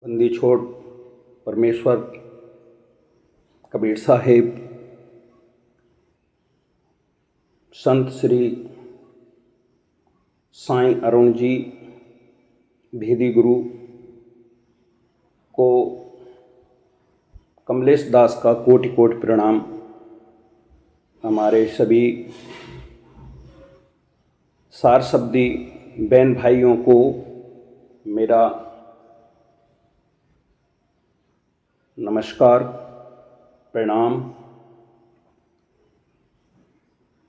बंदी छोड़ परमेश्वर कबीर साहिब संत श्री साईं अरुण जी भेदी गुरु को कमलेश दास का कोटि कोटि प्रणाम। हमारे सभी सार शब्दी बहन भाइयों को मेरा नमस्कार प्रणाम।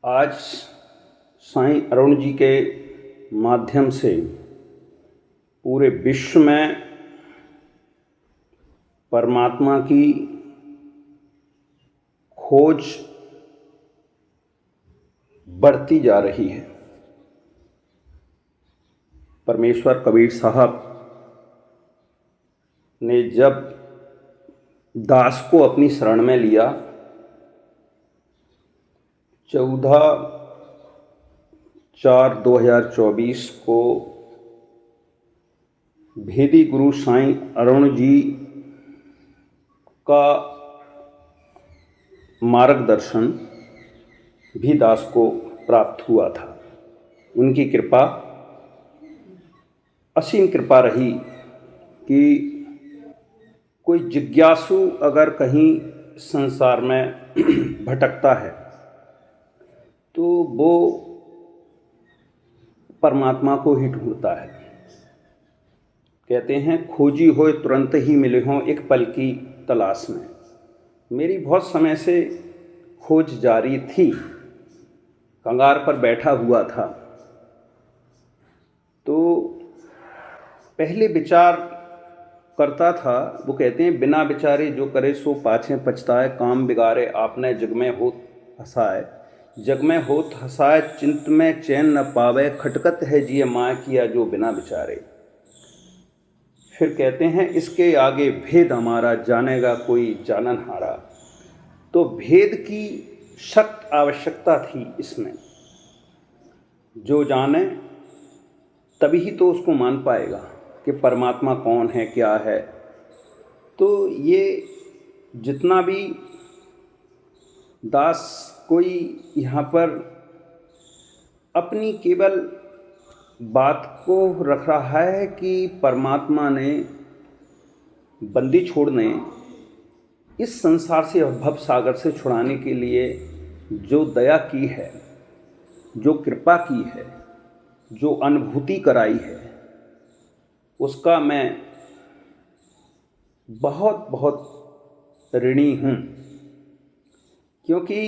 आज साईं अरुण जी के माध्यम से पूरे विश्व में परमात्मा की खोज बढ़ती जा रही है। परमेश्वर कबीर साहब ने जब दास को अपनी शरण में लिया, 14/4/2024 को भेदी गुरु साईं अरुण जी का मार्गदर्शन भी दास को प्राप्त हुआ था। उनकी कृपा असीम कृपा रही कि कोई जिज्ञासु अगर कहीं संसार में भटकता है तो वो परमात्मा को ही ढूंढता है। कहते हैं खोजी होए तुरंत ही मिले हों एक पल की तलाश में। मेरी बहुत समय से खोज जारी थी, कंगार पर बैठा हुआ था। तो पहले विचार करता था, वो कहते हैं बिना विचारे जो करे सो पाछे पछताए, काम बिगाड़े आपने जग में होत हसाए, जग में होत हसाए चिंत में चैन न पावे, खटकत है जिय माँ किया जो बिना विचारे। फिर कहते हैं इसके आगे भेद हमारा जानेगा कोई जानन हारा। तो भेद की सख्त आवश्यकता थी इसमें। जो जाने तभी ही तो उसको मान पाएगा कि परमात्मा कौन है, क्या है। तो ये जितना भी दास कोई यहाँ पर अपनी केवल बात को रख रहा है कि परमात्मा ने बंदी छोड़ने इस संसार से भव सागर से छुड़ाने के लिए जो दया की है, जो कृपा की है, जो अनुभूति कराई है, उसका मैं बहुत बहुत ऋणी हूँ। क्योंकि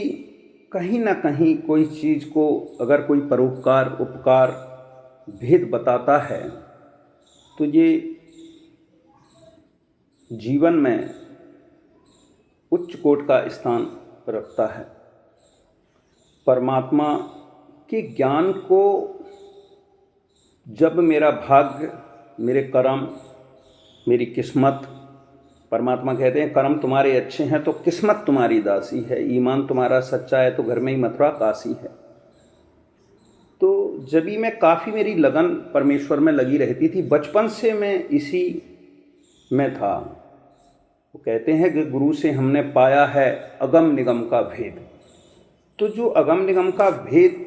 कहीं ना कहीं कोई चीज़ को अगर कोई परोपकार उपकार भेद बताता है तो ये जीवन में उच्च कोटि का स्थान रखता है। परमात्मा के ज्ञान को जब मेरा भाग्य, मेरे कर्म, मेरी किस्मत, परमात्मा कहते हैं कर्म तुम्हारे अच्छे हैं तो किस्मत तुम्हारी दासी है, ईमान तुम्हारा सच्चा है तो घर में ही मथुरा काशी है। तो जब भी मैं काफ़ी मेरी लगन परमेश्वर में लगी रहती थी, बचपन से मैं इसी में था। वो कहते हैं कि गुरु से हमने पाया है अगम निगम का भेद। तो जो अगम निगम का भेद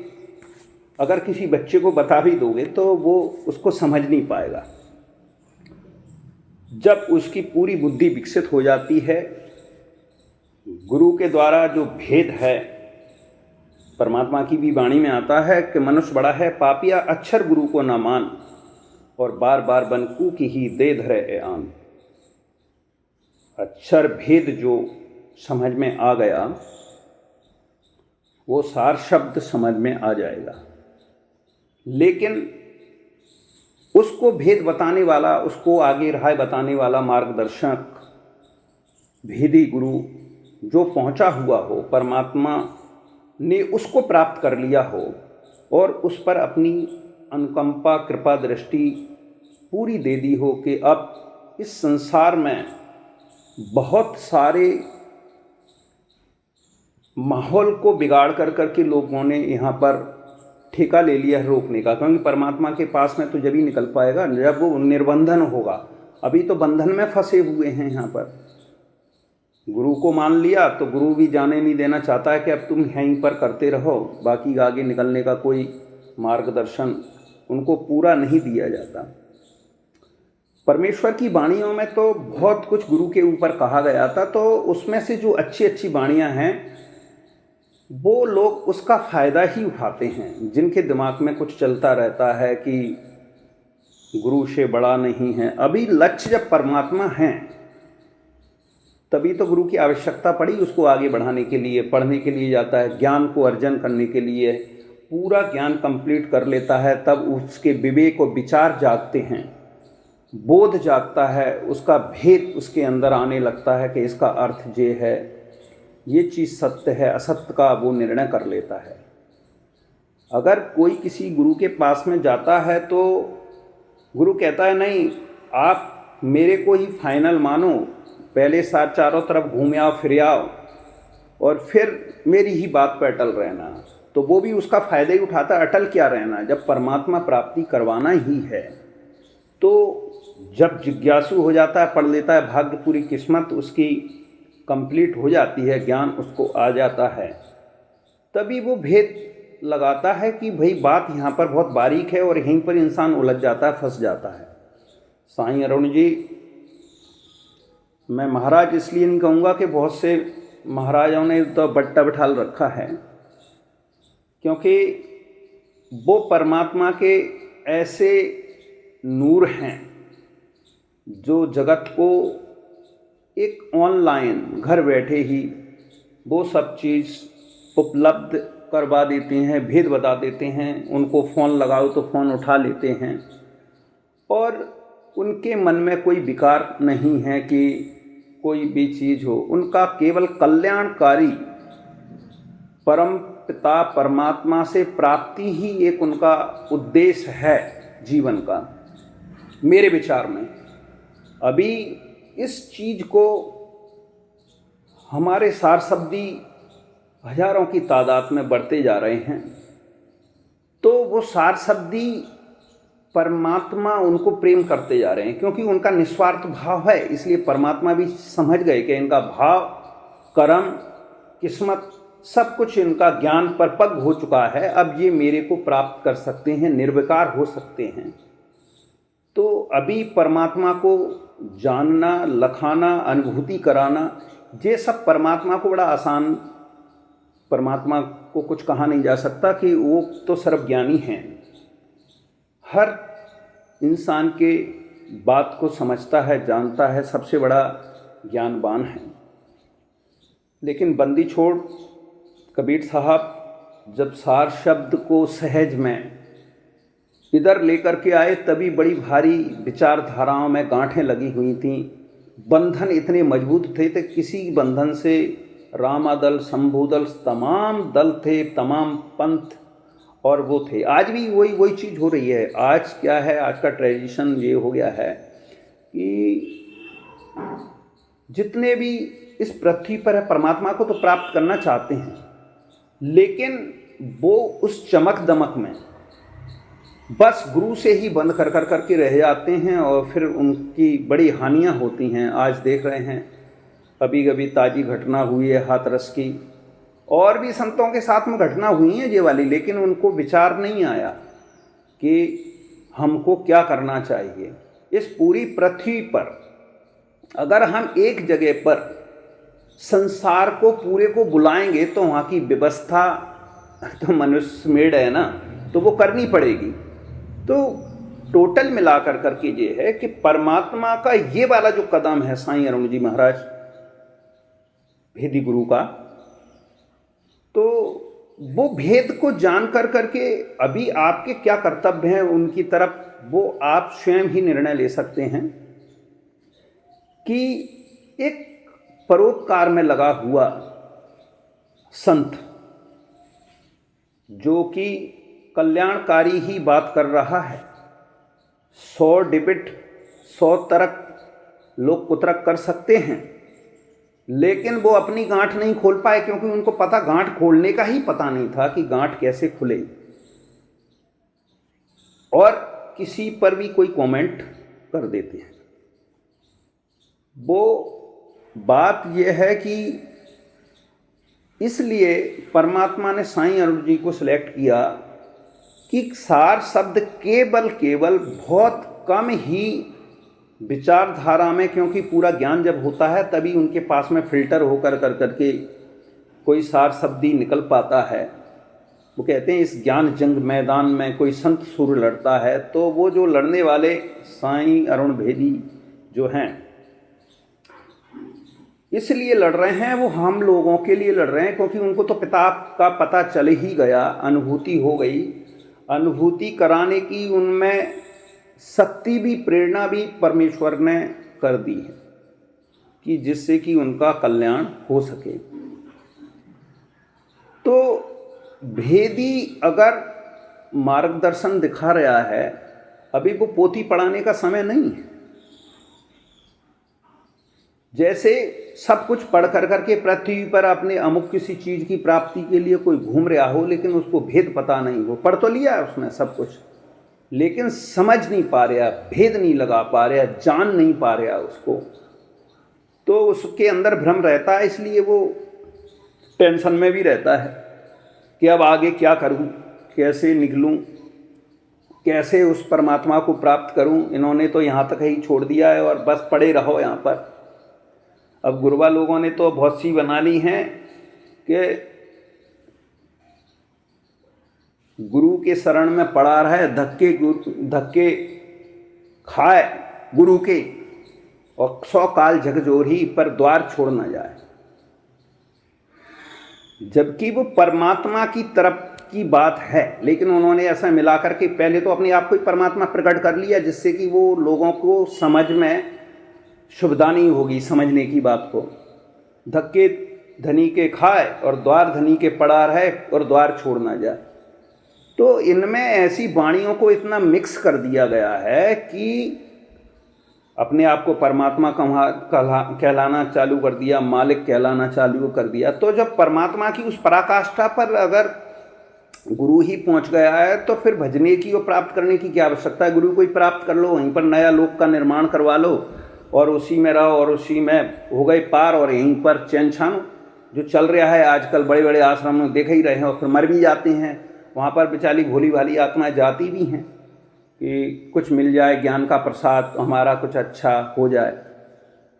अगर किसी बच्चे को बता भी दोगे तो वो उसको समझ नहीं पाएगा। जब उसकी पूरी बुद्धि विकसित हो जाती है, गुरु के द्वारा जो भेद है, परमात्मा की भी वाणी में आता है कि मनुष्य बड़ा है पापिया अक्षर गुरु को न मान, और बार बार बनकू की ही दे धरे ए आन। अक्षर भेद जो समझ में आ गया वो सार शब्द समझ में आ जाएगा। लेकिन उसको भेद बताने वाला, उसको आगे राह बताने वाला मार्गदर्शक भेदी गुरु जो पहुंचा हुआ हो, परमात्मा ने उसको प्राप्त कर लिया हो और उस पर अपनी अनुकंपा कृपा दृष्टि पूरी दे दी हो कि अब इस संसार में बहुत सारे माहौल को बिगाड़ करके लोगों ने यहाँ पर ठेका ले लिया है रोकने का, क्योंकि परमात्मा के पास में तो जब ही निकल पाएगा जब वो निर्बंधन होगा। अभी तो बंधन में फंसे हुए हैं यहाँ पर। गुरु को मान लिया तो गुरु भी जाने नहीं देना चाहता है कि अब तुम यहीं पर करते रहो, बाकी आगे निकलने का कोई मार्गदर्शन उनको पूरा नहीं दिया जाता। परमेश्वर की वाणियों में तो बहुत कुछ गुरु के ऊपर कहा गया था, तो उसमें से जो अच्छी अच्छी वाणियाँ हैं वो लोग उसका फ़ायदा ही उठाते हैं। जिनके दिमाग में कुछ चलता रहता है कि गुरु से बड़ा नहीं है, अभी लक्ष्य जब परमात्मा है तभी तो गुरु की आवश्यकता पड़ी उसको आगे बढ़ाने के लिए। पढ़ने के लिए जाता है, ज्ञान को अर्जन करने के लिए, पूरा ज्ञान कंप्लीट कर लेता है, तब उसके विवेक और विचार जागते हैं, बोध जागता है, उसका भेद उसके अंदर आने लगता है कि इसका अर्थ ये है, ये चीज़ सत्य है, असत्य का वो निर्णय कर लेता है। अगर कोई किसी गुरु के पास में जाता है तो गुरु कहता है नहीं, आप मेरे को ही फाइनल मानो, पहले साथ चारों तरफ घूम आओ फिर आओ और फिर मेरी ही बात पर अटल रहना। तो वो भी उसका फ़ायदा ही उठाता है। अटल क्या रहना, जब परमात्मा प्राप्ति करवाना ही है तो जब जिज्ञासु हो जाता है, पढ़ लेता है, भाग्य पूरी किस्मत उसकी कंप्लीट हो जाती है, ज्ञान उसको आ जाता है, तभी वो भेद लगाता है कि भाई बात यहाँ पर बहुत बारीक है और यहीं पर इंसान उलझ जाता है, फंस जाता है। साईं अरुण जी, मैं महाराज इसलिए नहीं कहूँगा कि बहुत से महाराजों ने तो बट्टा बिठाल रखा है, क्योंकि वो परमात्मा के ऐसे नूर हैं जो जगत को एक ऑनलाइन घर बैठे ही वो सब चीज़ उपलब्ध करवा देते हैं, भेद बता देते हैं। उनको फ़ोन लगाओ तो फ़ोन उठा लेते हैं और उनके मन में कोई विकार नहीं है कि कोई भी चीज़ हो। उनका केवल कल्याणकारी परम पिता परमात्मा से प्राप्ति ही एक उनका उद्देश्य है जीवन का, मेरे विचार में। अभी इस चीज़ को हमारे सारसब्दी हजारों की तादाद में बढ़ते जा रहे हैं, तो वो सारसब्दी परमात्मा उनको प्रेम करते जा रहे हैं, क्योंकि उनका निस्वार्थ भाव है। इसलिए परमात्मा भी समझ गए कि इनका भाव, कर्म, किस्मत सब कुछ इनका ज्ञान पर पग हो चुका है, अब ये मेरे को प्राप्त कर सकते हैं, निर्विकार हो सकते हैं। तो अभी परमात्मा को जानना, लखाना, अनुभूति कराना, ये सब परमात्मा को बड़ा आसान, परमात्मा को कुछ कहा नहीं जा सकता कि वो तो सर्वज्ञानी हैं, हर इंसान के बात को समझता है, जानता है, सबसे बड़ा ज्ञानवान है। लेकिन बंदी छोड़ कबीर साहब जब सार शब्द को सहज में इधर लेकर के आए, तभी बड़ी भारी विचारधाराओं में गांठें लगी हुई थीं। बंधन इतने मजबूत थे कि किसी बंधन से रामादल, शंभुदल, तमाम दल थे, तमाम पंथ और वो थे। आज भी वही चीज़ हो रही है। आज क्या है, आज का ट्रेडिशन ये हो गया है कि जितने भी इस पृथ्वी पर है परमात्मा को तो प्राप्त करना चाहते हैं, लेकिन वो उस चमक दमक में बस गुरु से ही बंद कर के रह जाते हैं और फिर उनकी बड़ी हानियां होती हैं। आज देख रहे हैं, अभी कभी ताज़ी घटना हुई है हाथरस की, और भी संतों के साथ में घटना हुई है ये वाली, लेकिन उनको विचार नहीं आया कि हमको क्या करना चाहिए। इस पूरी पृथ्वी पर अगर हम एक जगह पर संसार को पूरे को बुलाएंगे तो वहाँ की व्यवस्था तो मनुष्य मेड है ना, तो वो करनी पड़ेगी। तो टोटल मिलाकर करके ये है कि परमात्मा का ये वाला जो कदम है साईं अरुण जी महाराज भेदी गुरु का, तो वो भेद को जान करके अभी आपके क्या कर्तव्य हैं उनकी तरफ, वो आप स्वयं ही निर्णय ले सकते हैं कि एक परोपकार में लगा हुआ संत जो कि कल्याणकारी ही बात कर रहा है, 100 डिबिट 100 तरक लोग कुतरक कर सकते हैं, लेकिन वो अपनी गांठ नहीं खोल पाए, क्योंकि उनको पता, गांठ खोलने का ही पता नहीं था कि गांठ कैसे खुले। और किसी पर भी कोई कमेंट कर देते हैं। वो बात ये है कि इसलिए परमात्मा ने साईं अरुण जी को सिलेक्ट किया कि सार शब्द केवल बहुत कम ही विचारधारा में, क्योंकि पूरा ज्ञान जब होता है तभी उनके पास में फिल्टर होकर कर करके कोई सार शब्द ही निकल पाता है। वो कहते हैं इस ज्ञान जंग मैदान में कोई संत सुर लड़ता है, तो वो जो लड़ने वाले साईं अरुण भेदी जो हैं इसलिए लड़ रहे हैं, वो हम लोगों के लिए लड़ रहे हैं, क्योंकि उनको तो पिता का पता चल ही गया, अनुभूति हो गई। अनुभूति कराने की उनमें शक्ति भी, प्रेरणा भी परमेश्वर ने कर दी है कि जिससे कि उनका कल्याण हो सके। तो भेदी अगर मार्गदर्शन दिखा रहा है, अभी वो पोथी पढ़ाने का समय नहीं है। जैसे सब कुछ पढ़ कर करके पृथ्वी पर अपने अमुक किसी चीज़ की प्राप्ति के लिए कोई घूम रहा हो, लेकिन उसको भेद पता नहीं हो। पढ़ तो लिया है उसने सब कुछ, लेकिन समझ नहीं पा रहा, भेद नहीं लगा पा रहा, जान नहीं पा रहा उसको, तो उसके अंदर भ्रम रहता है। इसलिए वो टेंशन में भी रहता है कि अब आगे क्या करूं, कैसे निकलूं, कैसे उस परमात्मा को प्राप्त करूं। इन्होंने तो यहाँ तक ही छोड़ दिया है और बस पड़े रहो यहाँ पर। अब गुरुवा लोगों ने तो बहुत सी बना ली हैं कि गुरु के शरण में पड़ा रहा है, धक्के खाए गुरु के, और 100 काल झकझोरी पर द्वार छोड़ न जाए। जबकि वो परमात्मा की तरफ की बात है, लेकिन उन्होंने ऐसा मिलाकर के पहले तो अपने आप को ही परमात्मा प्रकट कर लिया, जिससे कि वो लोगों को समझ में सुविधा नहीं होगी समझने की बात को। धक्के धनी के खाए और द्वार धनी के पड़ा रहे और द्वार छोड़ ना जाए। तो इनमें ऐसी वाणियों को इतना मिक्स कर दिया गया है कि अपने आप को परमात्मा कहलाना चालू कर दिया, मालिक कहलाना चालू कर दिया। तो जब परमात्मा की उस पराकाष्ठा पर अगर गुरु ही पहुंच गया है, तो फिर भजने की और प्राप्त करने की क्या आवश्यकता है। गुरु को ही प्राप्त कर लो, वहीं पर नया लोक का निर्माण करवा लो और उसी में रहो और उसी में हो गए पार, और यहीं पर चैन छानो। जो चल रहा है आजकल बड़े बड़े आश्रम में देख ही रहे हैं, और फिर मर भी जाते हैं वहाँ पर। बेचारी भोली भाली आत्माएं जाती भी हैं कि कुछ मिल जाए ज्ञान का प्रसाद, हमारा कुछ अच्छा हो जाए।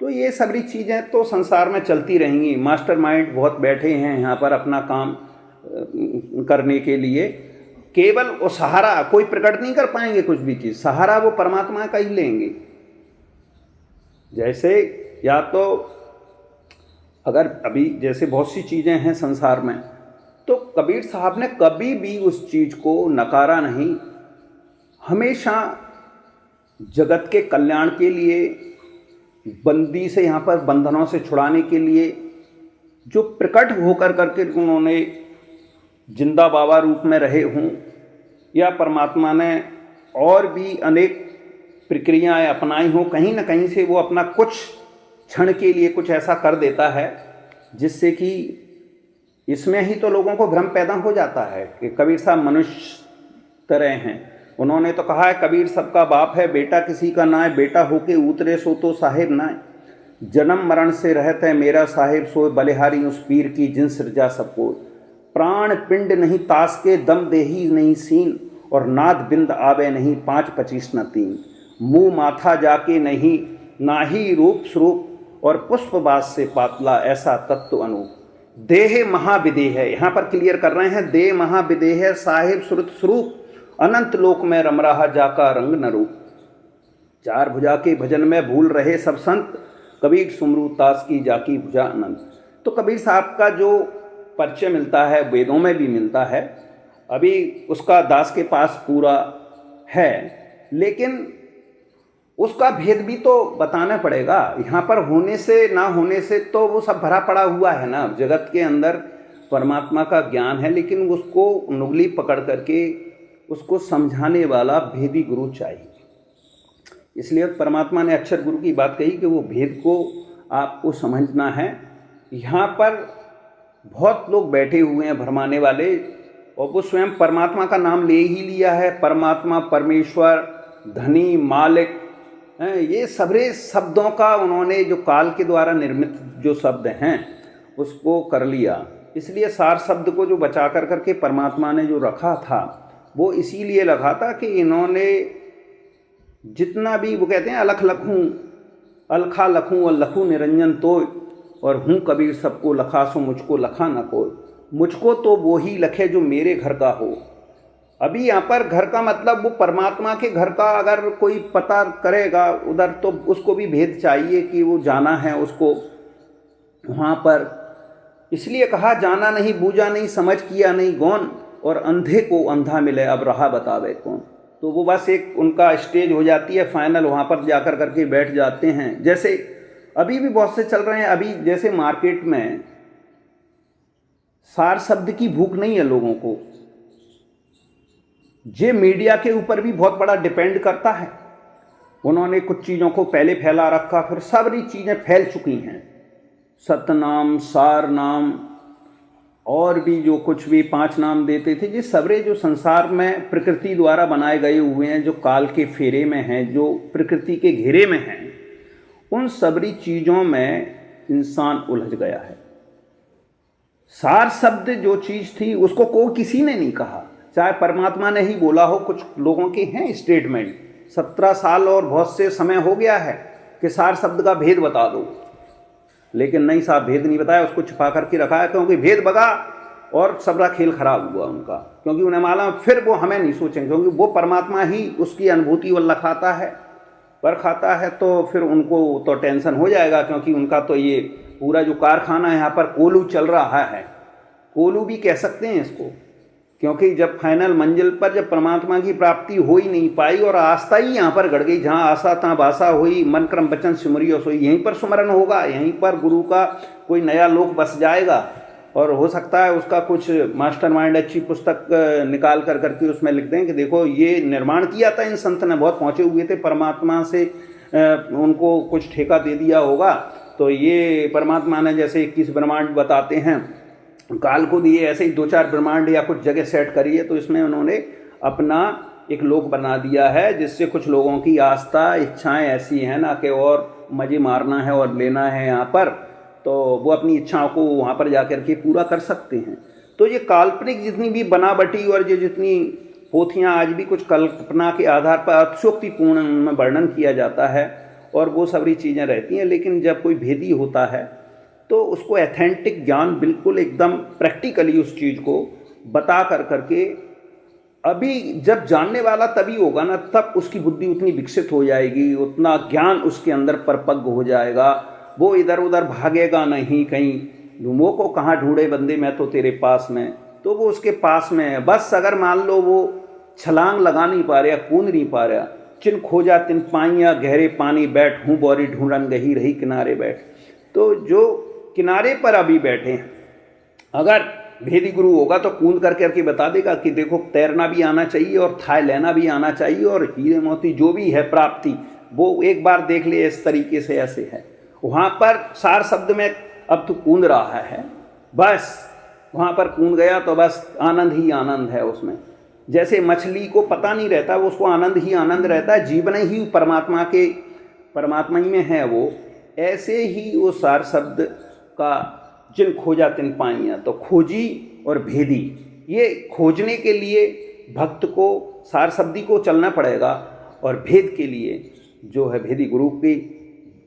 तो ये सभी चीज़ें तो संसार में चलती रहेंगी। मास्टरमाइंड बहुत बैठे हैं यहाँ पर अपना काम करने के लिए। केवल वो सहारा कोई प्रकट नहीं कर पाएंगे कुछ भी चीज़, सहारा वो परमात्मा का ही लेंगे। जैसे या तो अगर अभी जैसे बहुत सी चीज़ें हैं संसार में, तो कबीर साहब ने कभी भी उस चीज़ को नकारा नहीं। हमेशा जगत के कल्याण के लिए, बंदी से यहाँ पर बंधनों से छुड़ाने के लिए जो प्रकट होकर करके उन्होंने जिंदा बाबा रूप में रहे हों, या परमात्मा ने और भी अनेक प्रक्रियाएं अपनाई हों, कहीं ना कहीं से वो अपना कुछ क्षण के लिए कुछ ऐसा कर देता है जिससे कि इसमें ही तो लोगों को भ्रम पैदा हो जाता है कि कबीर साहब मनुष्य तरह हैं। उन्होंने तो कहा है कबीर सबका बाप है, बेटा किसी का ना है, बेटा होके उतरे सो तो साहिब ना है। जन्म मरण से रहत है मेरा साहिब, सोए बलिहारी उस पीर की जिन सृजा सबको। प्राण पिंड नहीं तास के, दम देही नहीं सीन, और नाद बिंद आवे नहीं 5 25 न 3। मुँह माथा जाके नहीं, ना ही रूप स्वरूप, और पुष्पवास से पातला ऐसा तत्व अनूप। देह महाविदेह है, यहाँ पर क्लियर कर रहे हैं, देह महाविदेह है साहिब सुरत स्वरूप, अनंत लोक में रम रहा जाका रंग न रूप। 4 भुजा के भजन में भूल रहे सब संत, कबीर सुमरू तास की जाकी भुजा अनंत। तो कबीर साहब का जो परिचय मिलता है वेदों में भी मिलता है, अभी उसका दास के पास पूरा है, लेकिन उसका भेद भी तो बताना पड़ेगा। यहाँ पर होने से ना होने से तो वो सब भरा पड़ा हुआ है ना। जगत के अंदर परमात्मा का ज्ञान है, लेकिन उसको उंगली पकड़ करके उसको समझाने वाला भेदी गुरु चाहिए। इसलिए परमात्मा ने अक्षर गुरु की बात कही कि वो भेद को आपको समझना है। यहाँ पर बहुत लोग बैठे हुए हैं भरमाने वाले, और वो स्वयं परमात्मा का नाम ले ही लिया है। परमात्मा, परमेश्वर, धनी, मालिक, ये सबरे शब्दों का उन्होंने जो काल के द्वारा निर्मित जो शब्द हैं उसको कर लिया। इसलिए सार शब्द को जो बचा कर करके परमात्मा ने जो रखा था वो इसीलिए रखा था कि इन्होंने जितना भी, वो कहते हैं अलख लखूँ अलखा लखूँ और लखू निरंजन तोय, और हूँ कबीर सबको लखा सो मुझको लखा न कोय। मुझको तो वो ही लखे जो मेरे घर का हो। अभी यहाँ पर घर का मतलब वो परमात्मा के घर का अगर कोई पता करेगा उधर तो उसको भी भेद चाहिए कि वो जाना है उसको वहाँ पर। इसलिए कहा जाना नहीं बूझा नहीं समझ किया नहीं गौन, और अंधे को अंधा मिले अब रहा बतावे कौन। तो वो बस एक उनका स्टेज हो जाती है फाइनल, वहाँ पर जाकर करके बैठ जाते हैं। जैसे अभी भी बहुत से चल रहे हैं। अभी जैसे मार्केट में सार शब्द की भूख नहीं है लोगों को, ये मीडिया के ऊपर भी बहुत बड़ा डिपेंड करता है। उन्होंने कुछ चीज़ों को पहले फैला रखा, फिर सारी चीज़ें फैल चुकी हैं। सतनाम, सार नाम और भी जो कुछ भी 5 नाम देते थे, ये सबरे जो संसार में प्रकृति द्वारा बनाए गए हुए हैं, जो काल के फेरे में हैं, जो प्रकृति के घेरे में हैं, उन सबरी चीज़ों में इंसान उलझ गया है। सार शब्द जो चीज़ थी उसको कोई किसी ने नहीं कहा, चाहे परमात्मा ने ही बोला हो। कुछ लोगों के हैं स्टेटमेंट, 17 साल और बहुत से समय हो गया है कि सार शब्द का भेद बता दो, लेकिन नहीं साहब, भेद नहीं बताया, उसको छिपा करके रखा है। क्योंकि भेद बगा और सबरा खेल खराब हुआ उनका, क्योंकि उन्हें मालूम फिर वो हमें नहीं सोचेंगे, क्योंकि वो परमात्मा ही उसकी अनुभूति वल्ला खाता है पर खाता है, तो फिर उनको तो टेंशन हो जाएगा। क्योंकि उनका तो ये पूरा जो कारखाना है यहाँ पर कोलू चल रहा है, कोलू भी कह सकते हैं इसको, क्योंकि जब फाइनल मंजिल पर जब परमात्मा की प्राप्ति हो ही नहीं पाई और आस्था ही यहाँ पर गड़ गई, जहाँ आशा तहाँ भाषा हुई, मन क्रम वचन सिमरियो सोई, यहीं पर सुमरन होगा, यहीं पर गुरु का कोई नया लोक बस जाएगा। और हो सकता है उसका कुछ मास्टरमाइंड अच्छी पुस्तक निकाल कर करके उसमें लिख दें कि देखो ये निर्माण किया था इन संत ने, बहुत पहुँचे हुए थे परमात्मा से, उनको कुछ ठेका दे दिया होगा। तो ये परमात्मा ने जैसे 21 ब्रह्मांड बताते हैं, काल को दिए ऐसे ही 2-4 ब्रह्मांड या कुछ जगह सेट करिए, तो इसमें उन्होंने अपना एक लोक बना दिया है, जिससे कुछ लोगों की आस्था इच्छाएं ऐसी हैं ना कि और मज़े मारना है और लेना है यहाँ पर, तो वो अपनी इच्छाओं को वहाँ पर जा कर के पूरा कर सकते हैं। तो ये काल्पनिक जितनी भी बनावटी और ये जितनी पोथियाँ आज भी कुछ कल्पना के आधार पर अतिशयोक्तिपूर्ण उनमें वर्णन किया जाता है और वो सारी चीज़ें रहती हैं, लेकिन जब कोई भेदी होता है तो उसको एथेंटिक ज्ञान बिल्कुल एकदम प्रैक्टिकली उस चीज़ को बता कर करके, अभी जब जानने वाला तभी होगा ना, तब उसकी बुद्धि उतनी विकसित हो जाएगी, उतना ज्ञान उसके अंदर परिपक्व हो जाएगा, वो इधर उधर भागेगा नहीं कहीं, वो को कहाँ ढूंढे बंदे, मैं तो तेरे पास में, तो वो उसके पास में है। बस अगर मान लो वो छलांग लगा नहीं पा रहा, कूद नहीं पा रहा, चिन खोजा तिन पाइया गहरे पानी बैठ, हूँ बोरी ढूंढन गही रही किनारे बैठ। तो जो किनारे पर अभी बैठे हैं, अगर भेदी गुरु होगा तो कूद कर करके बता देगा कि देखो तैरना भी आना चाहिए और थाय लेना भी आना चाहिए, और हीरे मोती जो भी है प्राप्ति वो एक बार देख ले, इस तरीके से ऐसे है। वहाँ पर सार शब्द में अब तो कूद रहा है, बस वहाँ पर कूद गया तो बस आनंद ही आनंद है उसमें। जैसे मछली को पता नहीं रहता, वो उसको आनंद ही आनंद रहता है, जीवन ही परमात्मा ही में है वो, ऐसे ही वो सार शब्द का जिन खोजा तिन पाइया, तो खोजी और भेदी, ये खोजने के लिए भक्त को सार शब्दी को चलना पड़ेगा, और भेद के लिए जो है भेदी गुरु की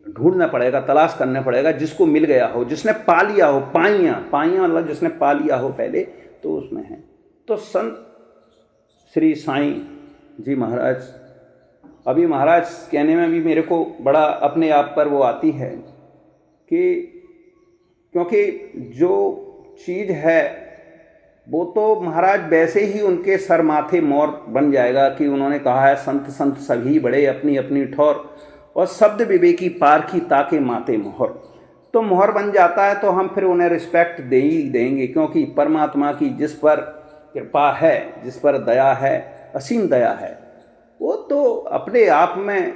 ढूंढना पड़ेगा, तलाश करना पड़ेगा, जिसको मिल गया हो, जिसने पा लिया हो, पाइया मतलब जिसने पा लिया हो पहले, तो उसमें है। तो संत श्री साईं जी महाराज, अभी महाराज कहने में भी मेरे को बड़ा अपने आप पर वो आती है कि क्योंकि जो चीज़ है वो तो महाराज वैसे ही उनके सर माथे मोर बन जाएगा कि उन्होंने कहा है संत संत सभी बड़े अपनी अपनी ठौर, और शब्द विवेकी पारखी ताके माते मोहर। तो मोहर बन जाता है तो हम फिर उन्हें रिस्पेक्ट दे ही देंगे, क्योंकि परमात्मा की जिस पर कृपा है, जिस पर दया है, असीम दया है, वो तो अपने आप में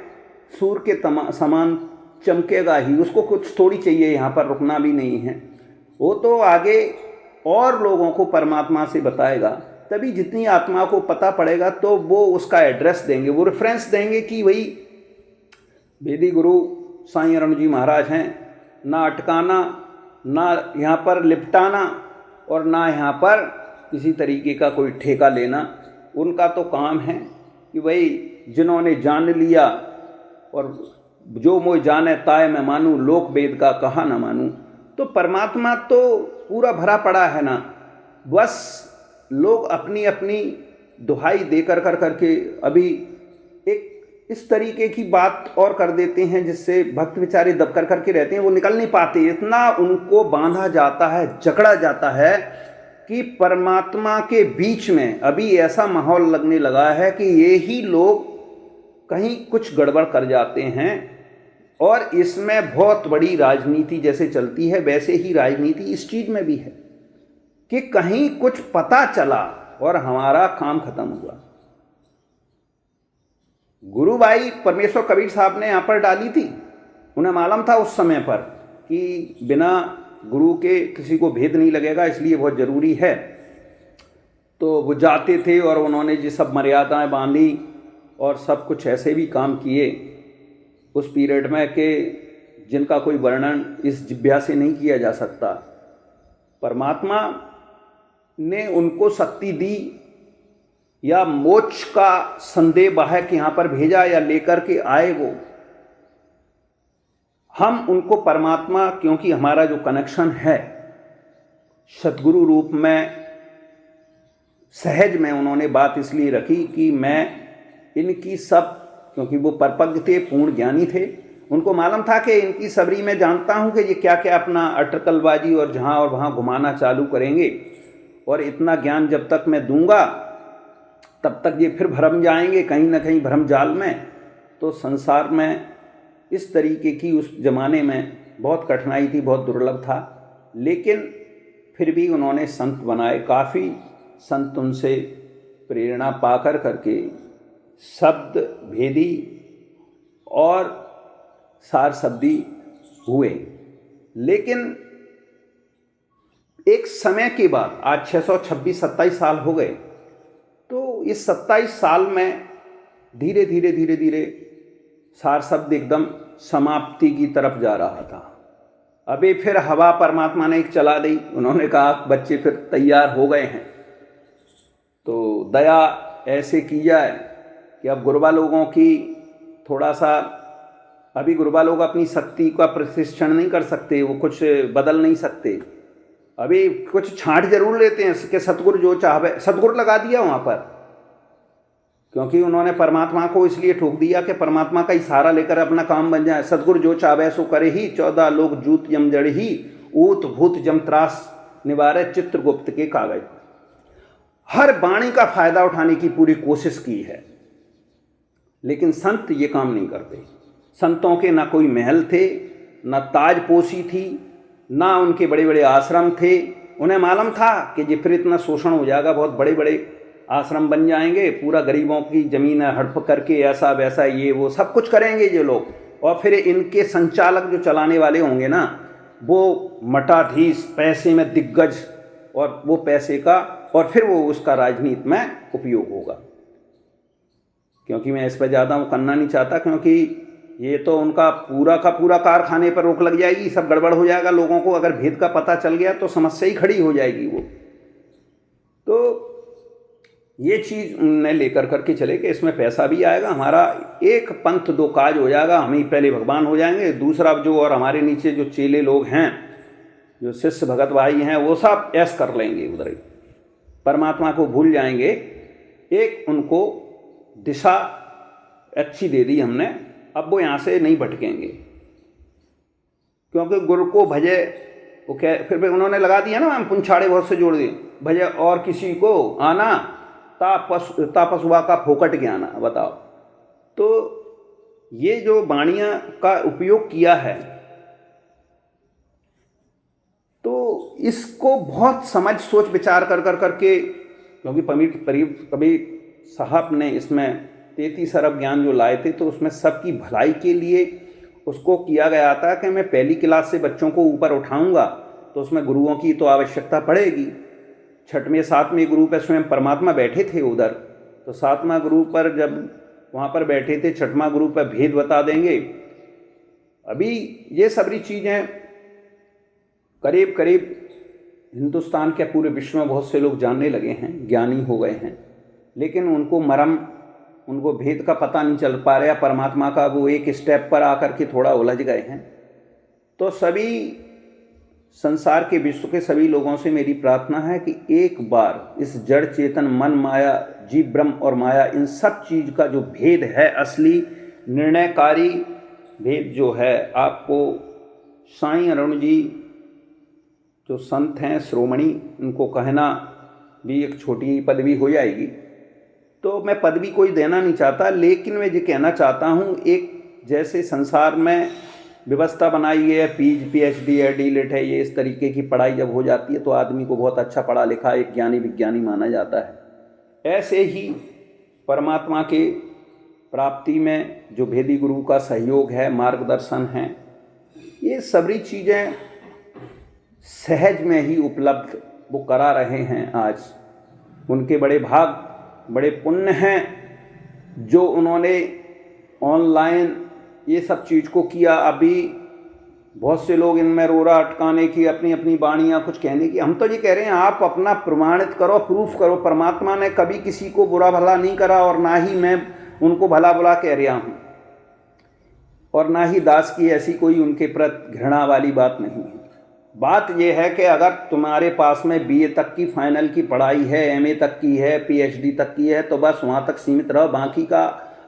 सूर्य के समान चमकेगा ही, उसको कुछ थोड़ी चाहिए यहाँ पर रुकना भी नहीं है, वो तो आगे और लोगों को परमात्मा से बताएगा। तभी जितनी आत्मा को पता पड़ेगा तो वो उसका एड्रेस देंगे, वो रेफरेंस देंगे कि भाई वेदी गुरु साईं अरुण जी महाराज हैं। ना अटकाना, ना यहाँ पर लिपटाना और ना यहाँ पर किसी तरीके का कोई ठेका लेना। उनका तो काम है कि भाई जिन्होंने जान लिया और जो मोह जाने ताए मैं मानूं, लोक वेद का कहा न मानूं। तो परमात्मा तो पूरा भरा पड़ा है ना, बस लोग अपनी अपनी दुहाई दे कर करके अभी एक इस तरीके की बात और कर देते हैं जिससे भक्त बेचारे दब कर करके रहते हैं, वो निकल नहीं पाते। इतना उनको बांधा जाता है, जकड़ा जाता है कि परमात्मा के बीच में अभी ऐसा माहौल लगने लगा है कि ये ही लोग कहीं कुछ गड़बड़ कर जाते हैं। और इसमें बहुत बड़ी राजनीति जैसे चलती है वैसे ही राजनीति इस चीज़ में भी है कि कहीं कुछ पता चला और हमारा काम खत्म हुआ। गुरुबाई परमेश्वर कबीर साहब ने यहाँ पर डाली थी। उन्हें मालूम था उस समय पर कि बिना गुरु के किसी को भेद नहीं लगेगा, इसलिए बहुत ज़रूरी है। तो वो जाते थे और उन्होंने जो सब मर्यादाएं बांधी और सब कुछ ऐसे भी काम किए उस पीरियड में कि जिनका कोई वर्णन इस जिह्वा से नहीं किया जा सकता। परमात्मा ने उनको शक्ति दी या मोक्ष का संदेह वाहक यहाँ पर भेजा या लेकर के आए वो। हम उनको परमात्मा, क्योंकि हमारा जो कनेक्शन है सतगुरु रूप में, सहज में उन्होंने बात इसलिए रखी कि मैं इनकी सब, क्योंकि वो परपज्ञ थे, पूर्ण ज्ञानी थे, उनको मालूम था कि इनकी सबरी में जानता हूँ कि ये क्या क्या अपना अटकलबाजी और जहाँ और वहाँ घुमाना चालू करेंगे, और इतना ज्ञान जब तक मैं दूंगा तब तक ये फिर भरम जाएंगे कहीं ना कहीं भरम जाल में। तो संसार में इस तरीके की उस ज़माने में बहुत कठिनाई थी, बहुत दुर्लभ था, लेकिन फिर भी उन्होंने संत बनाए। काफ़ी संत उनसे प्रेरणा पाकर करके शब्द भेदी और सार शब्दी हुए। लेकिन एक समय के बाद, आज 626-27 साल हो गए, तो इस 27 साल में धीरे धीरे सार शब्द एकदम समाप्ति की तरफ जा रहा था। अभी फिर हवा परमात्मा ने एक चला दी। उन्होंने कहा बच्चे फिर तैयार हो गए हैं, तो दया ऐसे की जाए कि अब गुरबा लोगों की थोड़ा सा, अभी गुरबा लोग अपनी शक्ति का प्रशिक्षण नहीं कर सकते, वो कुछ बदल नहीं सकते। अभी कुछ छांट जरूर लेते हैं कि सतगुरु जो चाहे, सतगुरु लगा दिया वहाँ पर, क्योंकि उन्होंने परमात्मा को इसलिए ठोक दिया कि परमात्मा का इशारा लेकर अपना काम बन जाए। सतगुरु जो चाहे सो करे ही, 14 लोग जूत यम जड़ ही, ऊत भूत जम त्रास निवारे चित्रगुप्त के कागज। हर वाणी का फायदा उठाने की पूरी कोशिश की है, लेकिन संत ये काम नहीं करते। संतों के ना कोई महल थे, ना ताजपोशी थी, ना उनके बड़े बड़े आश्रम थे। उन्हें मालूम था कि ये फिर इतना शोषण हो जाएगा, बहुत बड़े बड़े आश्रम बन जाएंगे, पूरा गरीबों की ज़मीन हड़प करके ऐसा वैसा ये वो सब कुछ करेंगे ये लोग, और फिर इनके संचालक जो चलाने वाले होंगे ना, वो मठाधीश, पैसे में दिग्गज, और वो पैसे का, और फिर वो उसका राजनीति में उपयोग होगा। क्योंकि मैं इस पर ज़्यादा वो करना नहीं चाहता, क्योंकि ये तो उनका पूरा का पूरा कारखाने पर रोक लग जाएगी, सब गड़बड़ हो जाएगा। लोगों को अगर भेद का पता चल गया तो समस्या ही खड़ी हो जाएगी वो। तो ये चीज़ उन्हें लेकर करके चले कि इसमें पैसा भी आएगा, हमारा एक पंथ दो काज हो जाएगा, हम ही पहले भगवान हो जाएंगे, दूसरा जो और हमारे नीचे जो चेले लोग हैं, जो शिष्य भगत भाई हैं, वो सब ऐश कर लेंगे, उधर ही परमात्मा को भूल जाएंगे। एक उनको दिशा अच्छी दे दी हमने, अब वो यहाँ से नहीं भटकेंगे, क्योंकि गुरु को भजे, वो कह, फिर भी उन्होंने लगा दिया ना, हम पुंछाड़े बहुत से जोड़ दिए, भजे और किसी को आना, तापसुआ का फोकट ज्ञाना। बताओ, तो ये जो वाणियाँ का उपयोग किया है, तो इसको बहुत समझ सोच विचार कर करके, क्योंकि कबीर साहब ने इसमें 33 अरब ज्ञान जो लाए थे, तो उसमें सबकी भलाई के लिए उसको किया गया था कि मैं पहली क्लास से बच्चों को ऊपर उठाऊंगा, तो उसमें गुरुओं की तो आवश्यकता पड़ेगी। 6वें 7वें गुरु पर स्वयं परमात्मा बैठे थे उधर, तो 7वां गुरु पर जब वहाँ पर बैठे थे, 6वां गुरु पर भेद बता देंगे, अभी ये सारी चीज़ें करीब करीब हिंदुस्तान के पूरे विश्व में बहुत से लोग जानने लगे हैं, ज्ञानी हो गए हैं, लेकिन उनको मर्म, उनको भेद का पता नहीं चल पा रहा, परमात्मा का वो एक स्टेप पर आकर के थोड़ा उलझ गए हैं। तो सभी संसार के विश्व के सभी लोगों से मेरी प्रार्थना है कि एक बार इस जड़ चेतन मन माया, जीव ब्रह्म और माया, इन सब चीज़ का जो भेद है, असली निर्णयकारी भेद जो है, आपको साईं अरुण जी जो संत हैं श्रोमणी, उनको कहना भी एक छोटी पदवी हो जाएगी। तो मैं पदवी कोई देना नहीं चाहता, लेकिन मैं ये कहना चाहता हूँ, एक जैसे संसार में व्यवस्था बनाई है, PhD है, D.Litt है, ये इस तरीके की पढ़ाई जब हो जाती है तो आदमी को बहुत अच्छा पढ़ा लिखा एक ज्ञानी विज्ञानी माना जाता है। ऐसे ही परमात्मा के प्राप्ति में जो भेदी गुरु का सहयोग है, मार्गदर्शन है, ये सभी चीज़ें सहज में ही उपलब्ध वो करा रहे हैं। आज उनके बड़े भाग, बड़े पुण्य हैं जो उन्होंने ऑनलाइन ये सब चीज़ को किया। अभी बहुत से लोग इनमें रोरा अटकाने की, अपनी अपनी वाणियाँ कुछ कहने की, हम तो ये कह रहे हैं आप अपना प्रमाणित करो, प्रूफ करो। परमात्मा ने कभी किसी को बुरा भला नहीं करा और ना ही मैं उनको भला बुरा कह रहा हूँ, और ना ही दास की ऐसी कोई उनके प्रति घृणा वाली बात नहीं है। बात यह है कि अगर तुम्हारे पास में BA तक की फाइनल की पढ़ाई है, MA तक की है, PhD तक की है, तो बस वहाँ तक सीमित रहो। बाकी का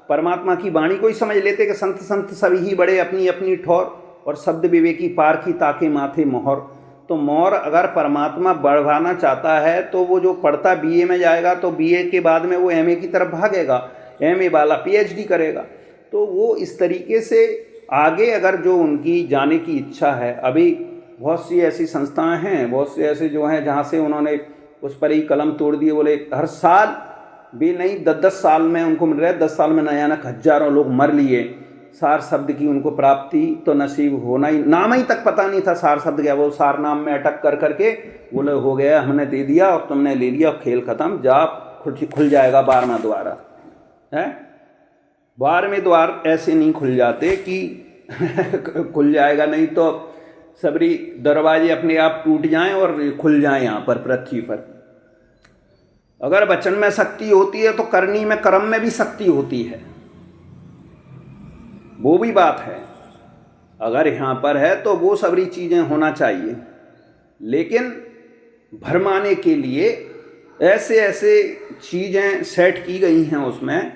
परमात्मा की वाणी को ही समझ लेते कि संत संत सभी ही बड़े अपनी अपनी ठौर, और शब्द विवेकी पार की ताके माथे मोहर। तो मोहर अगर परमात्मा बढ़वाना चाहता है तो वो जो पढ़ता BA में जाएगा तो BA के बाद में वो MA की तरफ भागेगा, MA वाला PhD करेगा। तो वो इस तरीके से आगे अगर जो उनकी जाने की इच्छा है, अभी बहुत सी ऐसी संस्थाएं हैं, बहुत से ऐसे जो हैं जहाँ से उन्होंने उस पर ही कलम तोड़ दिए, बोले हर साल भी नहीं 10-10 साल में उनको मिल रहा है, 10 साल में न जाना हजारों लोग मर लिए। सार शब्द की उनको प्राप्ति तो नसीब होना ही, नाम ही तक पता नहीं था सार शब्द क्या, वो सार नाम में अटक कर करके बोले हो गया, हमने दे दिया और तुमने ले लिया, खेल खत्म, जा खुल जाएगा 12वां द्वार है। 12वें द्वार ऐसे नहीं खुल जाते कि खुल जाएगा, नहीं तो सबरी दरवाजे अपने आप टूट जाएं और खुल जाएं यहाँ पर पृथ्वी पर। अगर वचन में शक्ति होती है तो करनी में, कर्म में भी शक्ति होती है, वो भी बात है। अगर यहाँ पर है तो वो सारी चीज़ें होना चाहिए, लेकिन भरमाने के लिए ऐसे ऐसे चीज़ें सेट की गई हैं उसमें,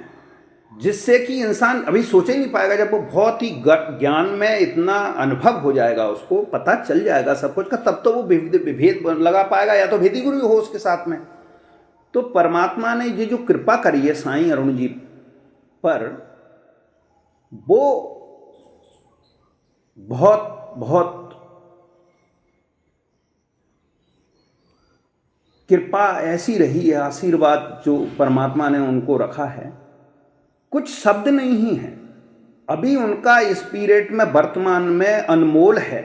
जिससे कि इंसान अभी सोच ही नहीं पाएगा। जब वो बहुत ही ज्ञान में इतना अनुभव हो जाएगा, उसको पता चल जाएगा सब कुछ का, तब तो वो भेद लगा पाएगा, या तो भेदी गुरु हो उसके साथ में। तो परमात्मा ने ये जो कृपा करी है साईं अरुण जी पर, वो बहुत बहुत कृपा ऐसी रही है, आशीर्वाद जो परमात्मा ने उनको रखा है, कुछ शब्द नहीं ही है। अभी उनका स्पिरिट में वर्तमान में अनमोल है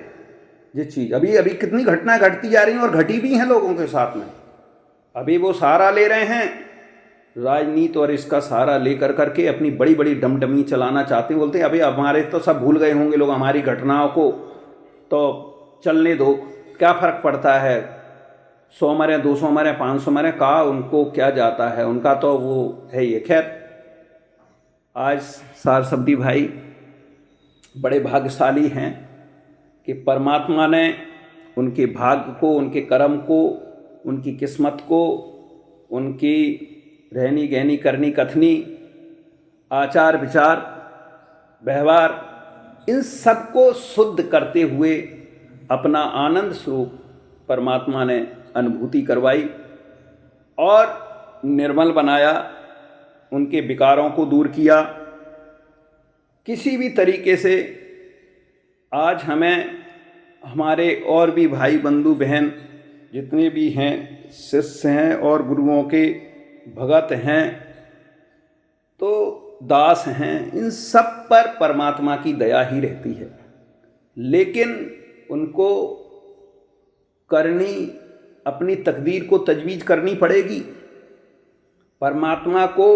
ये चीज़। अभी अभी कितनी घटनाएं घटती जा रही हैं और घटी भी हैं लोगों के साथ में। अभी वो सहारा ले रहे हैं राजनीति, और इसका सहारा लेकर करके अपनी बड़ी बड़ी डमडमी चलाना चाहते हैं। बोलते हैं अभी हमारे तो सब भूल गए होंगे लोग हमारी घटनाओं को, तो चलने दो, क्या फ़र्क पड़ता है, 100 मरे, 200 मरे, 500 मरे, कहा उनको क्या जाता है, उनका तो वो है ये। खैर, आज सार शब्दी भाई बड़े भाग्यशाली हैं कि परमात्मा ने उनके भाग्य को, उनके कर्म को, उनकी किस्मत को, उनकी रहनी गहनी करनी कथनी, आचार विचार व्यवहार, इन सब को शुद्ध करते हुए अपना आनंद स्वरूप परमात्मा ने अनुभूति करवाई और निर्मल बनाया, उनके विकारों को दूर किया। किसी भी तरीके से आज हमें हमारे और भी भाई बंधु बहन जितने भी हैं, शिष्य हैं और गुरुओं के भगत हैं, तो दास हैं, इन सब पर परमात्मा की दया ही रहती है। लेकिन उनको करनी, अपनी तकदीर को तजवीज़ करनी पड़ेगी, परमात्मा को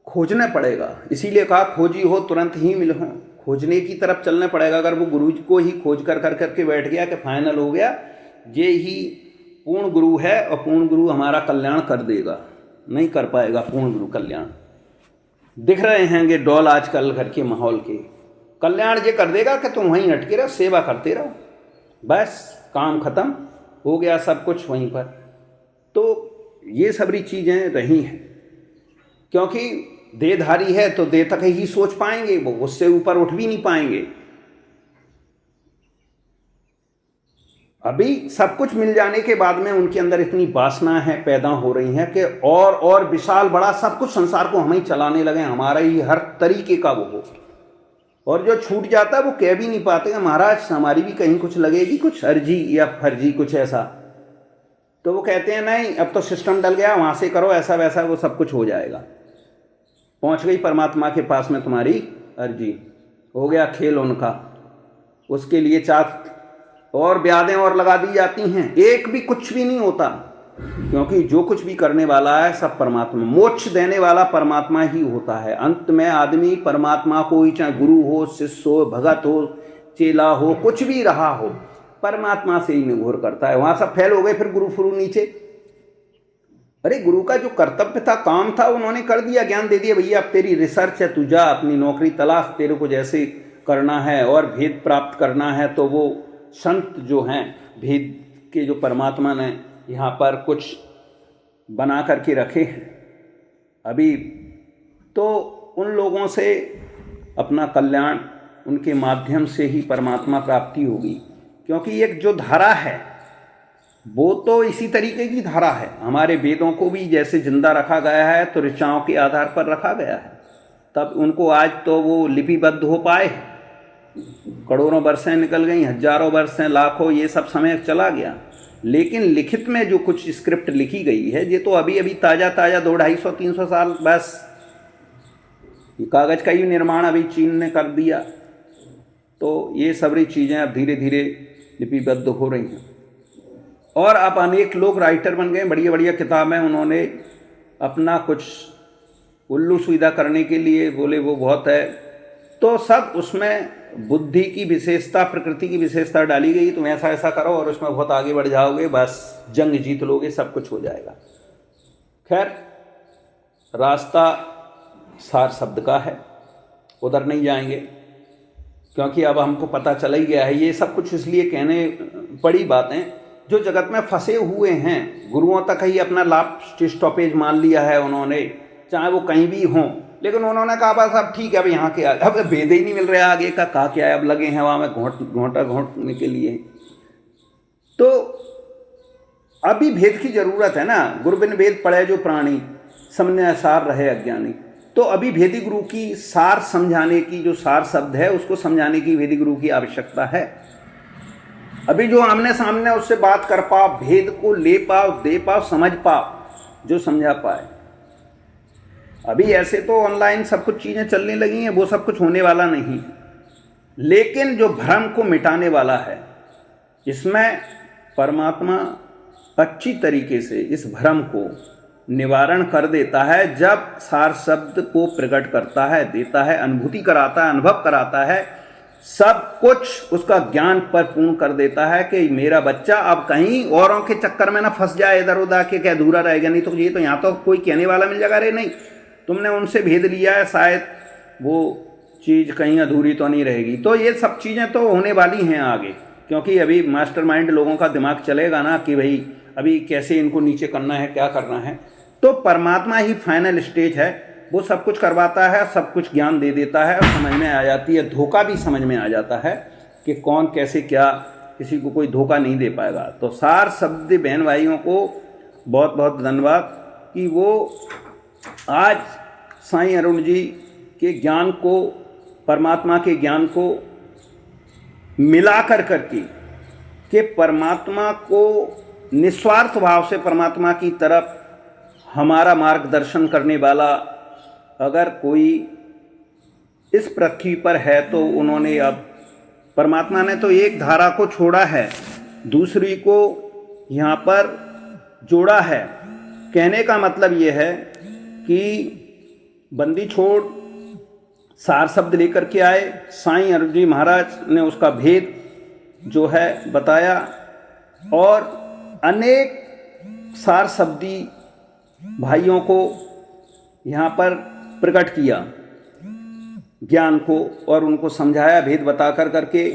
खोजना पड़ेगा। इसीलिए कहा खोजी हो तुरंत ही मिलो, खोजने की तरफ चलना पड़ेगा। अगर वो गुरु को ही खोज कर कर करके बैठ गया कि फाइनल हो गया, ये ही पूर्ण गुरु है और पूर्ण गुरु हमारा कल्याण कर देगा, नहीं कर पाएगा पूर्ण गुरु कल्याण। दिख रहे हैं ये डॉल आजकल घर के माहौल के, कल्याण ये कर देगा कि तुम वहीं अटके रहो, सेवा करते रहो, बस काम खत्म हो गया, सब कुछ वहीं पर। तो ये सबरी चीज़ें रही हैं, क्योंकि देहधारी है तो देह तक ही सोच पाएंगे, वो उससे ऊपर उठ भी नहीं पाएंगे। अभी सब कुछ मिल जाने के बाद में उनके अंदर इतनी वासना है पैदा हो रही हैं कि और विशाल बड़ा सब कुछ संसार को हम ही चलाने लगे, हमारा ही हर तरीके का वो हो। और जो छूट जाता है वो कह भी नहीं पाते महाराज हमारी भी कहीं कुछ लगेगी, कुछ अर्जी या फर्जी कुछ ऐसा। तो वो कहते हैं नहीं अब तो सिस्टम डल गया, वहाँ से करो ऐसा वैसा, वो सब कुछ हो जाएगा। पहुँच गई परमात्मा के पास में तुम्हारी अर्जी, हो गया खेल उनका। उसके लिए चार और ब्यादें और लगा दी जाती हैं, एक भी कुछ भी नहीं होता, क्योंकि जो कुछ भी करने वाला है सब परमात्मा, मोक्ष देने वाला परमात्मा ही होता है। अंत में आदमी परमात्मा को ही, चाहे गुरु हो, शिष्य हो, भगत हो, चेला हो, कुछ भी रहा हो, परमात्मा से ही निगोर करता है। वहाँ सब फैल हो गए फिर गुरु फुरु नीचे। अरे गुरु का जो कर्तव्य था, काम था, उन्होंने कर दिया, ज्ञान दे दिया, भैया अब तेरी रिसर्च है, तू जा अपनी नौकरी तलाश, तेरे को जैसे करना है और भेद प्राप्त करना है। तो वो संत जो हैं भेद के, जो परमात्मा ने यहाँ पर कुछ बना करके रखे हैं अभी, तो उन लोगों से अपना कल्याण, उनके माध्यम से ही परमात्मा प्राप्ति होगी। क्योंकि एक जो धारा है वो तो इसी तरीके की धारा है। हमारे वेदों को भी जैसे जिंदा रखा गया है तो ऋचाओं के आधार पर रखा गया है, तब उनको आज तो वो लिपिबद्ध हो पाए। करोड़ों वर्षें निकल गई, हजारों वर्षें, लाखों, ये सब समय चला गया, लेकिन लिखित में जो कुछ स्क्रिप्ट लिखी गई है ये तो अभी अभी ताज़ा 200-250-300 साल बस। ये कागज़ का ही निर्माण अभी चीन ने कर दिया। तो ये सबरी चीज़ें अब धीरे धीरे लिपिबद्ध हो रही हैं। और अब अनेक लोग राइटर बन गए, बढ़िया बढ़िया किताबें उन्होंने अपना कुछ उल्लू सुविधा करने के लिए बोले वो बहुत है, तो सब उसमें बुद्धि की विशेषता, प्रकृति की विशेषता डाली गई। तुम ऐसा ऐसा करो और उसमें बहुत आगे बढ़ जाओगे, बस जंग जीत लोगे, सब कुछ हो जाएगा। खैर, रास्ता सार शब्द का है, उधर नहीं जाएंगे, क्योंकि अब हमको पता चला ही गया है। ये सब कुछ इसलिए कहने बड़ी बातें, जो जगत में फंसे हुए हैं, गुरुओं तक ही अपना लास्ट स्टॉपेज मान लिया है उन्होंने, चाहे वो कहीं भी हों, लेकिन उन्होंने कहा बस अब ठीक है, अब यहाँ के अब भेद ही नहीं मिल रहा आगे का, कहा क्या है, अब लगे हैं वहाँ में घोंटा घोंटने के लिए। तो अभी भेद की जरूरत है ना, गुरु बिन वेद पढ़े जो प्राणी, समझने सार रहे अज्ञानी। तो अभी भेदी गुरु की सार समझाने की, जो सार शब्द है उसको समझाने की भेदी गुरु की आवश्यकता है। अभी जो आमने सामने उससे बात कर पाओ, भेद को ले पाओ, दे पाओ, समझ पाओ, जो समझा पाए। अभी ऐसे तो ऑनलाइन सब कुछ चीज़ें चलने लगी हैं, वो सब कुछ होने वाला नहीं, लेकिन जो भ्रम को मिटाने वाला है, इसमें परमात्मा अच्छी तरीके से इस भ्रम को निवारण कर देता है। जब सार शब्द को प्रकट करता है, देता है, अनुभूति कराता है, अनुभव कराता है, सब कुछ उसका ज्ञान पर पूर्ण कर देता है कि मेरा बच्चा अब कहीं औरों के चक्कर में ना फंस जाए, इधर उधर के क्या अधूरा रहेगा। नहीं तो ये तो यहाँ तो कोई कहने वाला मिल जाएगा, अरे नहीं तुमने उनसे भेद लिया है, शायद वो चीज़ कहीं अधूरी तो नहीं रहेगी। तो ये सब चीज़ें तो होने वाली हैं आगे, क्योंकि अभी मास्टरमाइंड लोगों का दिमाग चलेगा ना कि भाई अभी कैसे इनको नीचे करना है, क्या करना है। तो परमात्मा ही फाइनल स्टेज है, वो सब कुछ करवाता है, सब कुछ ज्ञान दे देता है, समझ में आ जाती है, धोखा भी समझ में आ जाता है कि कौन कैसे क्या, किसी को कोई धोखा नहीं दे पाएगा। तो सार शब्द बहन भाइयों को बहुत बहुत धन्यवाद कि वो आज साईं अरुण जी के ज्ञान को, परमात्मा के ज्ञान को मिला कर करके कि परमात्मा को निस्वार्थ भाव से परमात्मा की तरफ हमारा मार्गदर्शन करने वाला अगर कोई इस पृथ्वी पर है तो उन्होंने, अब परमात्मा ने तो एक धारा को छोड़ा है, दूसरी को यहाँ पर जोड़ा है। कहने का मतलब ये है कि बंदी छोड़ सार शब्द लेकर के आए। साईं अरुण जी महाराज ने उसका भेद जो है बताया और अनेक सार शब्दी भाइयों को यहाँ पर प्रकट किया ज्ञान को और उनको समझाया भेद बता कर करके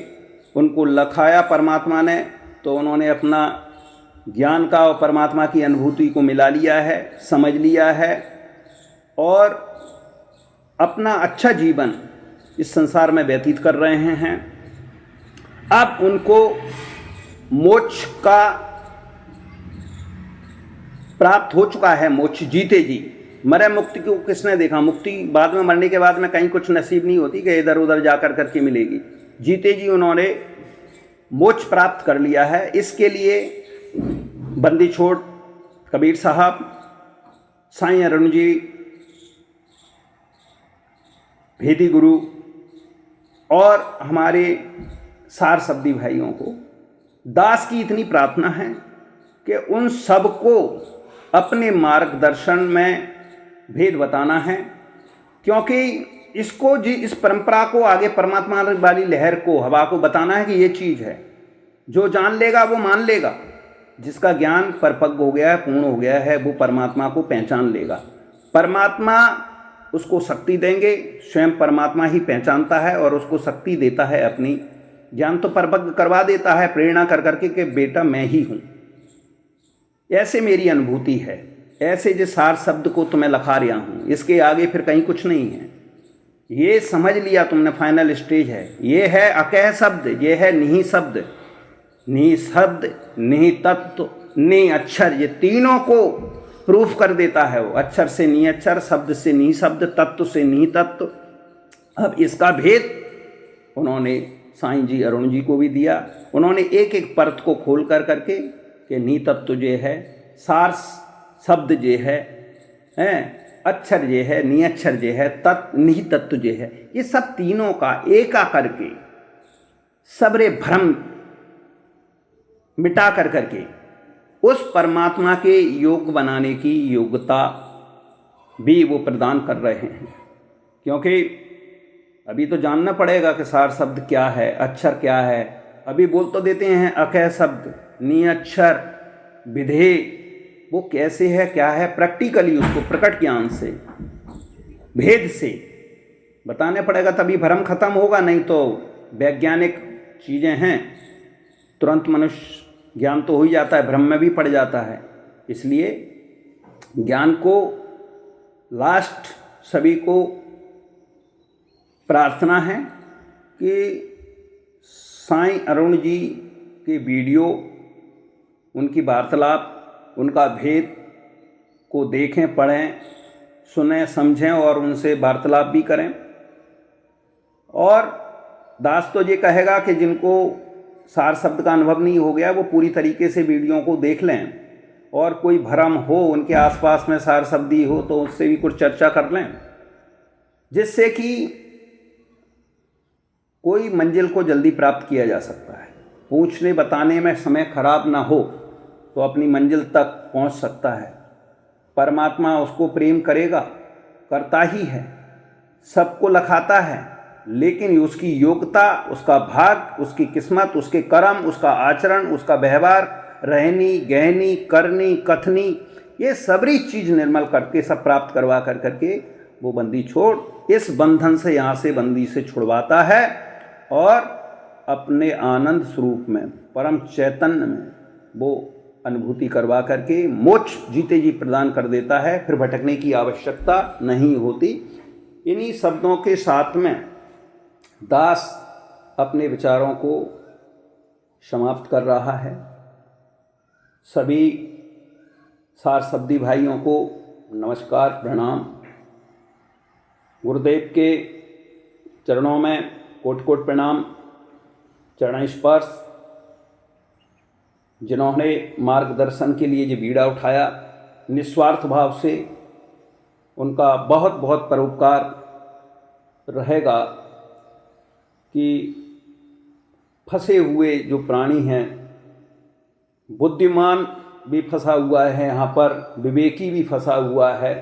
उनको लखाया परमात्मा ने। तो उन्होंने अपना ज्ञान का और परमात्मा की अनुभूति को मिला लिया है, समझ लिया है और अपना अच्छा जीवन इस संसार में व्यतीत कर रहे हैं। अब उनको मोक्ष का प्राप्त हो चुका है। मोक्ष जीते जी मरे मुक्ति को किसने देखा? मुक्ति बाद में, मरने के बाद में कहीं कुछ नसीब नहीं होती कि इधर उधर जाकर करके मिलेगी। जीते जी उन्होंने मोक्ष प्राप्त कर लिया है। इसके लिए बंदी छोड़ कबीर साहब, साईं अरुण जी, भेदी गुरु और हमारे सार शब्दी भाइयों को दास की इतनी प्रार्थना है कि उन सबको अपने मार्गदर्शन में भेद बताना है, क्योंकि इसको इस परंपरा को आगे परमात्मा वाली लहर को, हवा को बताना है कि ये चीज़ है। जो जान लेगा वो मान लेगा। जिसका ज्ञान परिपक्व हो गया है, पूर्ण हो गया है, वो परमात्मा को पहचान लेगा। परमात्मा उसको शक्ति देंगे। स्वयं परमात्मा ही पहचानता है और उसको शक्ति देता है। अपनी ज्ञान तो परिपक्व करवा देता है प्रेरणा कर करके कि बेटा मैं ही हूँ। ऐसे मेरी अनुभूति है। ऐसे जो सार शब्द को तुम्हें लखा रहा हूँ, इसके आगे फिर कहीं कुछ नहीं है। ये समझ लिया तुमने, फाइनल स्टेज है। ये है अकह शब्द, ये है निहि शब्द। निहि शब्द, निहि तत्व, निहि अक्षर, ये तीनों को प्रूफ कर देता है वो। अक्षर से निहि अक्षर, शब्द से निहि शब्द, तत्व से निहि तत्व। अब इसका भेद उन्होंने साईं जी अरुण जी को भी दिया। उन्होंने एक एक परत को खोल कर करके कि निहि तत्व जो है, सार शब्द जो है, अक्षर जो है, निहि अक्षर जो है, निहि तत्व जो है, ये सब तीनों का एका करके सबरे भ्रम मिटा कर करके उस परमात्मा के योग बनाने की योग्यता भी वो प्रदान कर रहे हैं। क्योंकि अभी तो जानना पड़ेगा कि सार शब्द क्या है, अक्षर क्या है। अभी बोल तो देते हैं अकह शब्द, निहि अक्षर, विधेय, वो कैसे है, क्या है, प्रैक्टिकली उसको प्रकट ज्ञान से, भेद से बताने पड़ेगा, तभी भ्रम खत्म होगा। नहीं तो वैज्ञानिक चीज़ें हैं, तुरंत मनुष्य ज्ञान तो हो ही जाता है, भ्रम में भी पड़ जाता है। इसलिए ज्ञान को लास्ट सभी को प्रार्थना है कि साईं अरुण जी के वीडियो, उनकी वार्तालाप, उनका भेद को देखें, पढ़ें, सुनें, समझें और उनसे वार्तालाप भी करें। और दास तो ये कहेगा कि जिनको सार शब्द का अनुभव नहीं हो गया वो पूरी तरीके से वीडियो को देख लें, और कोई भ्रम हो उनके आसपास में सार शब्दी हो तो उससे भी कुछ चर्चा कर लें, जिससे कि कोई मंजिल को जल्दी प्राप्त किया जा सकता है। पूछने बताने में समय खराब ना हो तो अपनी मंजिल तक पहुंच सकता है। परमात्मा उसको प्रेम करेगा, करता ही है, सबको लखाता है, लेकिन उसकी योग्यता, उसका भाग, उसकी किस्मत, उसके कर्म, उसका आचरण, उसका व्यवहार, रहनी, गहनी, करनी, कथनी, ये सबरी चीज़ निर्मल करके सब प्राप्त करवा कर करके वो बंदी छोड़ इस बंधन से, यहाँ से बंदी से छुड़वाता है और अपने आनंद स्वरूप में, परम चैतन्य में वो अनुभूति करवा करके मोक्ष जीते जी प्रदान कर देता है। फिर भटकने की आवश्यकता नहीं होती। इन्हीं शब्दों के साथ में दास अपने विचारों को समाप्त कर रहा है। सभी सार शब्दी भाइयों को नमस्कार, प्रणाम। गुरुदेव के चरणों में कोटि कोटि प्रणाम, चरण स्पर्श। जिन्होंने मार्गदर्शन के लिए जो बीड़ा उठाया निस्वार्थ भाव से, उनका बहुत बहुत परोपकार रहेगा कि फंसे हुए जो प्राणी हैं, बुद्धिमान भी फंसा हुआ है यहाँ पर, विवेकी भी फंसा हुआ है,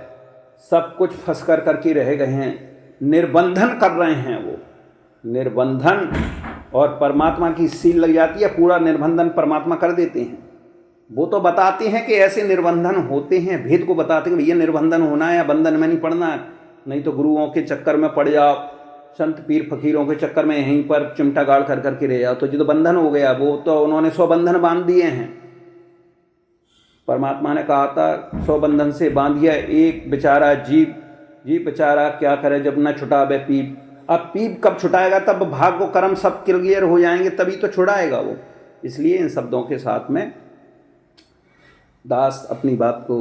सब कुछ फंस कर करके रह गए हैं। निर्बंधन कर रहे हैं, वो निर्बंधन, और परमात्मा की सील लग जाती है, पूरा निर्बंधन परमात्मा कर देते हैं। वो तो बताते हैं कि ऐसे निर्बंधन होते हैं, भेद को बताते हैं कि भैया निर्बंधन होना है या बंधन में नहीं पड़ना है, नहीं तो गुरुओं के चक्कर में पड़ जाओ, संत पीर फकीरों के चक्कर में यहीं पर चिमटा गाड़ कर करके रह जाओ, तो जो तो बंधन हो गया, वो तो उन्होंने 100 बंधन बांध दिए हैं। परमात्मा ने कहा था 100 बंधन से बांधिया एक बेचारा जीव बेचारा क्या करे जब न छुटावे पीप। अब पीप कब छुटाएगा? तब भाग को कर्म सब क्लियर हो जाएंगे, तभी तो छुड़ाएगा वो। इसलिए इन शब्दों के साथ में दास अपनी बात को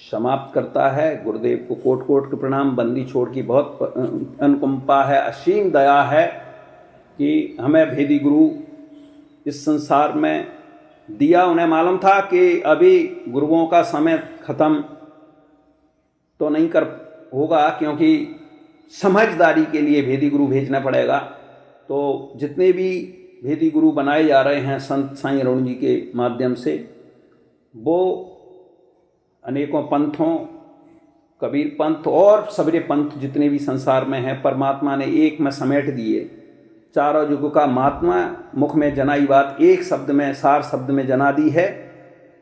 समाप्त करता है। गुरुदेव को कोट कोट के प्रणाम। बंदी छोड़ की बहुत अनुकंपा है, असीम दया है कि हमें भेदी गुरु इस संसार में दिया। उन्हें मालूम था कि अभी गुरुओं का समय ख़त्म तो नहीं कर होगा, क्योंकि समझदारी के लिए भेदी गुरु भेजना पड़ेगा। तो जितने भी भेदी गुरु बनाए जा रहे हैं संत साईं अरुण जी के माध्यम से, वो अनेकों पंथों, कबीर पंथ और सबरे पंथ जितने भी संसार में हैं, परमात्मा ने एक में समेट दिए। चारों युग का महात्मा मुख में जनाई बात एक शब्द में, सार शब्द में जना दी है।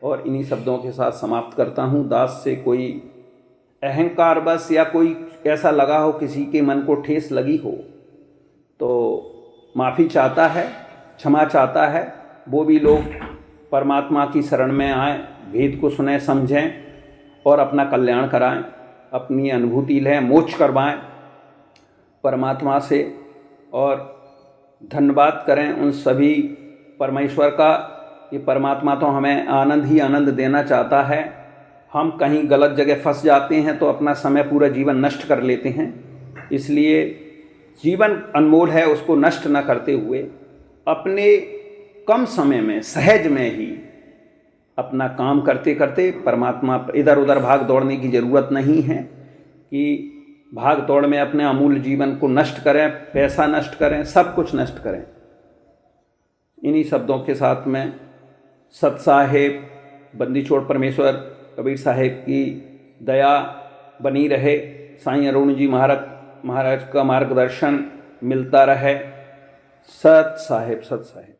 और इन्हीं शब्दों के साथ समाप्त करता हूँ। दास से कोई अहंकार बस या कोई ऐसा लगा हो, किसी के मन को ठेस लगी हो, तो माफ़ी चाहता है, क्षमा चाहता है। वो भी लोग परमात्मा की शरण में आएँ, भेद को सुने, समझें और अपना कल्याण कराएं, अपनी अनुभूति लें, मोक्ष करवाएं परमात्मा से। और धन्यवाद करें उन सभी परमेश्वर का कि परमात्मा तो हमें आनंद ही आनंद देना चाहता है। हम कहीं गलत जगह फंस जाते हैं तो अपना समय पूरा जीवन नष्ट कर लेते हैं। इसलिए जीवन अनमोल है, उसको नष्ट न करते हुए अपने कम समय में सहज में ही अपना काम करते करते परमात्मा, इधर उधर भाग दौड़ने की ज़रूरत नहीं है कि भाग दौड़ में अपने अमूल्य जीवन को नष्ट करें, पैसा नष्ट करें, सब कुछ नष्ट करें। इन्हीं शब्दों के साथ में सत साहेब, बंदी छोड़ परमेश्वर कबीर साहेब की दया बनी रहे, साईं अरुण जी महाराज का मार्गदर्शन मिलता रहे। सत साहेब, सत साहेब।